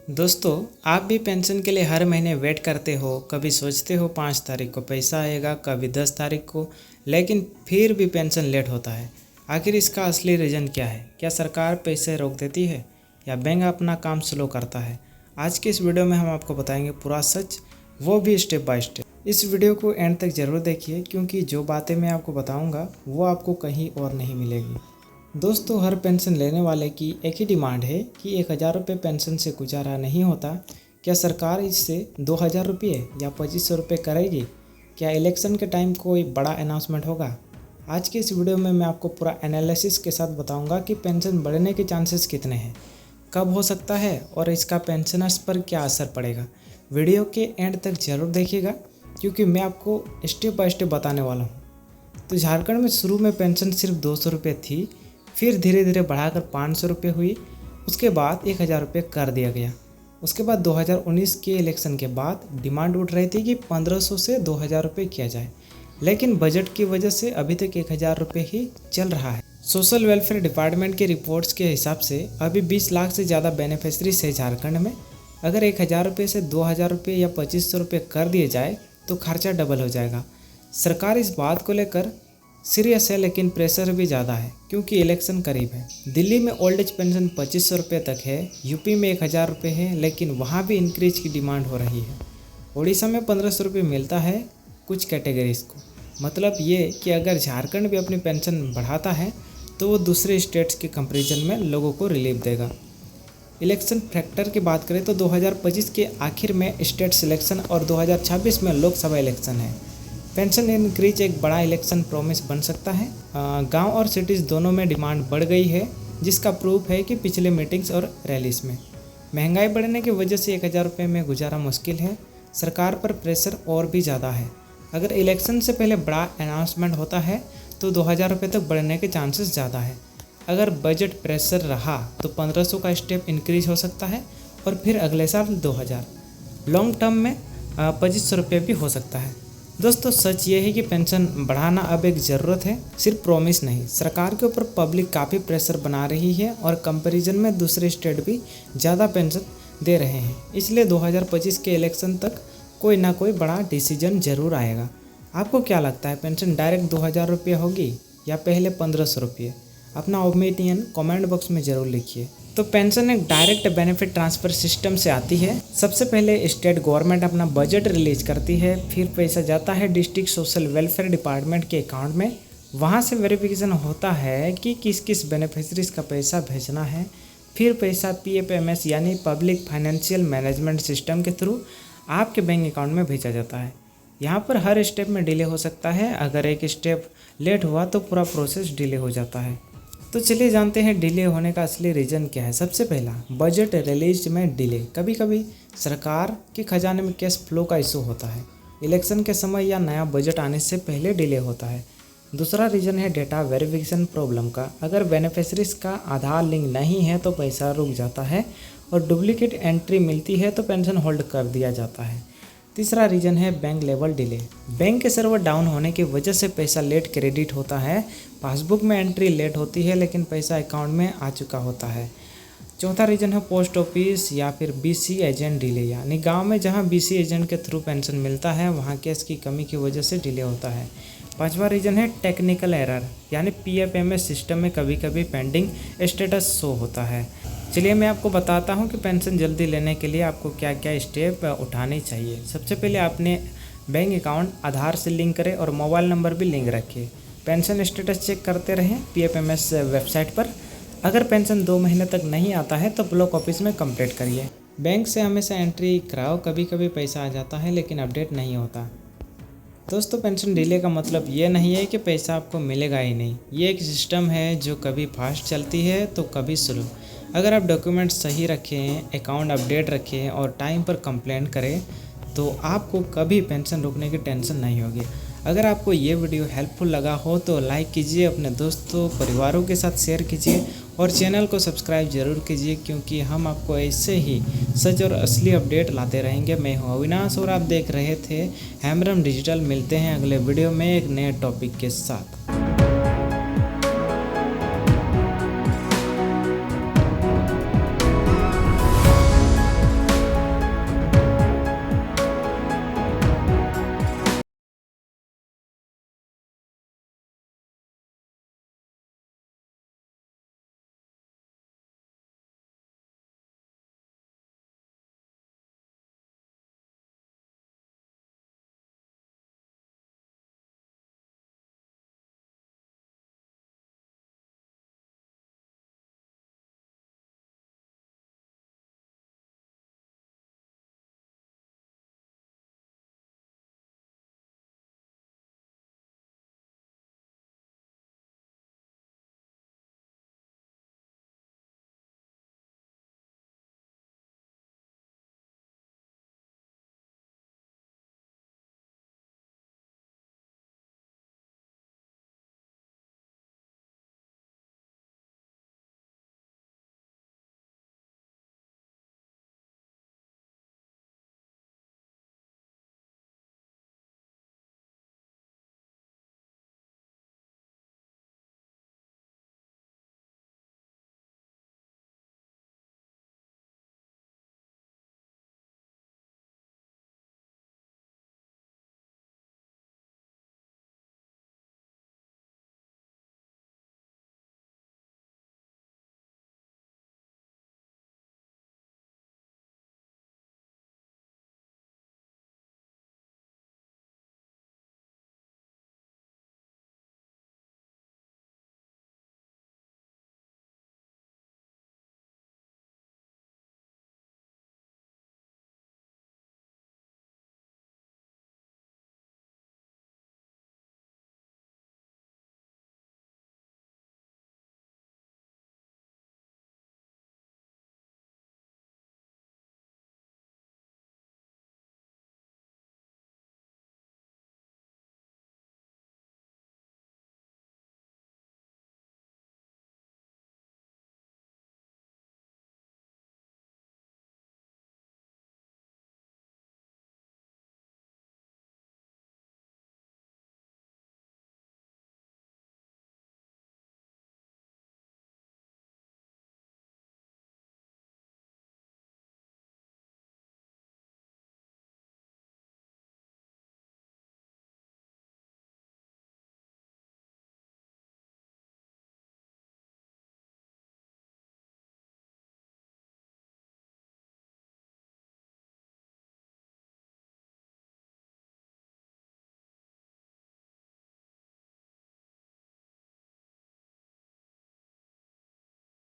दोस्तों, आप भी पेंशन के लिए हर महीने वेट करते हो। कभी सोचते हो 5 तारीख को पैसा आएगा, कभी 10 तारीख को, लेकिन फिर भी पेंशन लेट होता है। आखिर इसका असली रीज़न क्या है? क्या सरकार पैसे रोक देती है या बैंक अपना काम स्लो करता है? आज के इस वीडियो में हम आपको बताएंगे पूरा सच, वो भी स्टेप बाय स्टेप। इस वीडियो को एंड तक ज़रूर देखिए, क्योंकि जो बातें मैं आपको बताऊँगा वो आपको कहीं और नहीं मिलेगी। दोस्तों, हर पेंशन लेने वाले की एक ही डिमांड है कि 1000 रुपये पेंशन से गुजारा नहीं होता। क्या सरकार इससे 2000 रुपये या 2500 रुपये करेगी? क्या इलेक्शन के टाइम कोई बड़ा अनाउंसमेंट होगा? आज के इस वीडियो में मैं आपको पूरा एनालिसिस के साथ बताऊंगा कि पेंशन बढ़ने के चांसेस कितने हैं, कब हो सकता है और इसका पेंशनर्स पर क्या असर पड़ेगा। वीडियो के एंड तक ज़रूर देखिएगा, क्योंकि मैं आपको स्टेप बाय स्टेप बताने वाला हूँ। तो झारखंड में शुरू में पेंशन सिर्फ 200 रुपये थी, फिर धीरे धीरे बढ़ाकर 500 रुपये हुई, उसके बाद 1000 रुपये कर दिया गया। उसके बाद 2019 के इलेक्शन के बाद डिमांड उठ रही थी कि 1500 से 2000 रुपये किया जाए, लेकिन बजट की वजह से अभी तक 1000 रुपये ही चल रहा है। सोशल वेलफेयर डिपार्टमेंट के रिपोर्ट्स के हिसाब से अभी 20 लाख से ज़्यादा बेनिफिशरीज है झारखंड में। अगर 1000 रुपये से 2000 रुपये या 2500 रुपये कर दिए जाए तो खर्चा डबल हो जाएगा। सरकार इस बात को लेकर सीरियस है, लेकिन प्रेशर भी ज़्यादा है क्योंकि इलेक्शन करीब है। दिल्ली में ओल्ड एज पेंशन 2500 रुपये तक है, यूपी में 1000 रुपये है, लेकिन वहाँ भी इंक्रीज की डिमांड हो रही है। उड़ीसा में 1500 रुपये मिलता है कुछ कैटेगरीज को। मतलब ये कि अगर झारखंड भी अपनी पेंशन बढ़ाता है तो वो दूसरे स्टेट्स के कंपेरिजन में लोगों को रिलीफ देगा। इलेक्शन फैक्टर की बात करें तो 2025 के आखिर में स्टेट सिलेक्शन और 2026 में लोकसभा इलेक्शन है। पेंशन इंक्रीज एक बड़ा इलेक्शन प्रॉमिस बन सकता है। गांव और सिटीज़ दोनों में डिमांड बढ़ गई है, जिसका प्रूफ है कि पिछले मीटिंग्स और रैलीज में। महंगाई बढ़ने की वजह से 1000 रुपये में गुजारा मुश्किल है। सरकार पर प्रेशर और भी ज़्यादा है। अगर इलेक्शन से पहले बड़ा अनाउंसमेंट होता है तो 2000 रुपये तक बढ़ने के चांसेस ज़्यादा है। अगर बजट प्रेशर रहा तो 1500 का स्टेप इंक्रीज हो सकता है और फिर अगले साल 2000। लॉन्ग टर्म में 2500 रुपये भी हो सकता है। दोस्तों, सच ये है कि पेंशन बढ़ाना अब एक ज़रूरत है, सिर्फ प्रॉमिस नहीं। सरकार के ऊपर पब्लिक काफ़ी प्रेशर बना रही है और कंपैरिजन में दूसरे स्टेट भी ज़्यादा पेंशन दे रहे हैं। इसलिए 2025 के इलेक्शन तक कोई ना कोई बड़ा डिसीजन ज़रूर आएगा। आपको क्या लगता है, पेंशन डायरेक्ट 2000 रुपये होगी या पहले 1500 रुपये? अपना ओपिनियन कमेंट बॉक्स में ज़रूर लिखिए। तो पेंशन एक डायरेक्ट बेनिफिट ट्रांसफ़र सिस्टम से आती है। सबसे पहले स्टेट गवर्नमेंट अपना बजट रिलीज करती है, फिर पैसा जाता है डिस्ट्रिक्ट सोशल वेलफेयर डिपार्टमेंट के अकाउंट में। वहाँ से वेरिफिकेशन होता है कि किस किस बेनिफिशरीज का पैसा भेजना है। फिर पैसा PFMS यानी पब्लिक फाइनेंशियल मैनेजमेंट सिस्टम के थ्रू आपके बैंक अकाउंट में भेजा जाता है। यहाँ पर हर स्टेप में डिले हो सकता है। अगर एक स्टेप लेट हुआ तो पूरा प्रोसेस डिले हो जाता है। तो चलिए जानते हैं डिले होने का असली रीज़न क्या है। सबसे पहला, बजट रिलीज में डिले। कभी कभी सरकार के खजाने में कैश फ्लो का इशू होता है। इलेक्शन के समय या नया बजट आने से पहले डिले होता है। दूसरा रीज़न है डेटा वेरिफिकेशन प्रॉब्लम का। अगर बेनिफिशरीज का आधार लिंक नहीं है तो पैसा रुक जाता है और डुप्लीकेट एंट्री मिलती है तो पेंशन होल्ड कर दिया जाता है। तीसरा रीज़न है बैंक लेवल डिले। बैंक के सर्वर डाउन होने की वजह से पैसा लेट क्रेडिट होता है। पासबुक में एंट्री लेट होती है, लेकिन पैसा अकाउंट में आ चुका होता है। चौथा रीज़न है पोस्ट ऑफिस या फिर BC एजेंट डिले, यानी गांव में जहां BC एजेंट के थ्रू पेंशन मिलता है वहां कैश की कमी की वजह से डिले होता है। पांचवा रीज़न है टेक्निकल एरर, यानी PFMS सिस्टम में कभी कभी पेंडिंग स्टेटस शो होता है। चलिए मैं आपको बताता हूं कि पेंशन जल्दी लेने के लिए आपको क्या क्या स्टेप उठाने चाहिए। सबसे पहले आपने बैंक अकाउंट आधार से लिंक करें और मोबाइल नंबर भी लिंक रखिए। पेंशन स्टेटस चेक करते रहें PFMS वेबसाइट पर। अगर पेंशन 2 महीने तक नहीं आता है तो ब्लॉक ऑफिस में कंप्लेंट करिए। बैंक से हमेशा एंट्री कराओ। कभी कभी पैसा आ जाता है लेकिन अपडेट नहीं होता। दोस्तों, पेंशन डिले का मतलब ये नहीं है कि पैसा आपको मिलेगा ही नहीं। ये एक सिस्टम है जो कभी फास्ट चलती है तो कभी स्लो। अगर आप डॉक्यूमेंट सही रखें, अकाउंट अपडेट रखें और टाइम पर कंप्लेंट करें तो आपको कभी पेंशन रुकने की टेंशन नहीं होगी। अगर आपको ये वीडियो हेल्पफुल लगा हो तो लाइक कीजिए, अपने दोस्तों परिवारों के साथ शेयर कीजिए और चैनल को सब्सक्राइब जरूर कीजिए, क्योंकि हम आपको ऐसे ही सच और असली अपडेट लाते रहेंगे। मैं हूँ अविनाश और आप देख रहे थे हैमरम डिजिटल। मिलते हैं अगले वीडियो में एक नए टॉपिक के साथ।